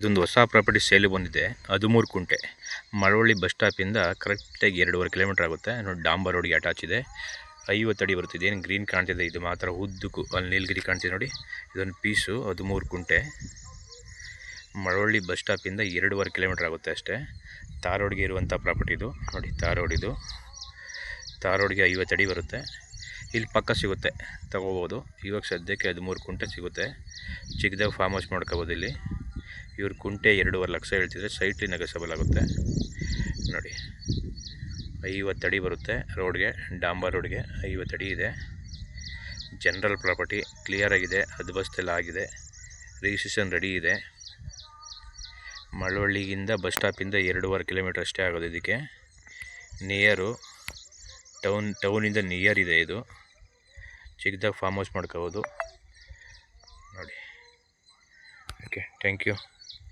ಇದೊಂದು ಹೊಸ property sale ಬಂದಿದೆ. 13 ಕುಂಟೆ ಮಳವಳ್ಳಿ ಬಸ್ ಸ್ಟಾಪಿಂದ ಕರೆಕ್ಟಾಗಿ 2.5 ಕಿಲೋಮೀಟರ್ ಆಗುತ್ತೆ. ನೋಡಿ, ಡಾಂಬರ್ ರೋಡ್ಗೆ ಅಟ್ಯಾಚ್ ಇದೆ. 50 ಅಡಿ ಬರುತ್ತೆ. ಏನು ಗ್ರೀನ್ ಕಾಣ್ತಿದೆ, ಇದು ಮಾತ್ರ ಉದ್ದಕ್ಕೂ ಅಲ್ಲಿ ನೀಲಗಿರಿ ಕಾಣ್ತಿದೆ ನೋಡಿ. ಇದೊಂದು ಪೀಸು 13 ಕುಂಟೆ ಮಳವಳ್ಳಿ ಬಸ್ ಸ್ಟಾಪಿಂದ 2.5 ಕಿಲೋಮೀಟರ್ ಆಗುತ್ತೆ ಅಷ್ಟೇ. ತಾರ್ ರೋಡ್ಗೆ ಇರುವಂಥ ಪ್ರಾಪರ್ಟಿ ಇದು ನೋಡಿ. ತಾರ್ ರೋಡ್ಗೆ 50 ಅಡಿ ಬರುತ್ತೆ. ಇಲ್ಲಿ ಪಕ್ಕ ಸಿಗುತ್ತೆ, ತಗೋಬೋದು. ಇವಾಗ ಸದ್ಯಕ್ಕೆ 13 ಕುಂಟೆ ಸಿಗುತ್ತೆ. ಚಿಕ್ಕದಾಗ ಫಾರ್ಮ್ ಹೌಸ್ ಮಾಡ್ಕೋಬೋದು. ಇಲ್ಲಿ ಇವ್ರ ಕುಂಟೆ 2.5 ಲಕ್ಷ ಹೇಳ್ತಿದ್ರೆ, ಸೈಟ್ಲಿ ನೆಗೋಸಬಲ್ ಆಗುತ್ತೆ ನೋಡಿ. 50 ಅಡಿ ಬರುತ್ತೆ ರೋಡ್ಗೆ, ಡಾಂಬರ್ ರೋಡ್ಗೆ 50 ಅಡಿ ಇದೆ. ಜನರಲ್ ಪ್ರಾಪರ್ಟಿ ಕ್ಲಿಯರ್ ಆಗಿದೆ, ಹದ್ಬಸ್ತೆಲ್ಲ ಆಗಿದೆ, ರಿಜಿಸ್ಟ್ರೇಷನ್ ರೆಡಿ ಇದೆ. ಮಳವಳ್ಳಿಗಿಂದ ಬಸ್ ಸ್ಟಾಪಿಂದ 2.5 ಕಿಲೋಮೀಟರ್ ಅಷ್ಟೇ ಆಗೋದು. ಇದಕ್ಕೆ ನಿಯರು ಟೌನಿಂದ ನಿಯರ್ ಇದೆ. ಇದು ಚಿಕ್ಕದಾಗ ಫಾರ್ಮ್ ಹೌಸ್ ಮಾಡ್ಕೋಬೋದು ನೋಡಿ. Okay, thank you.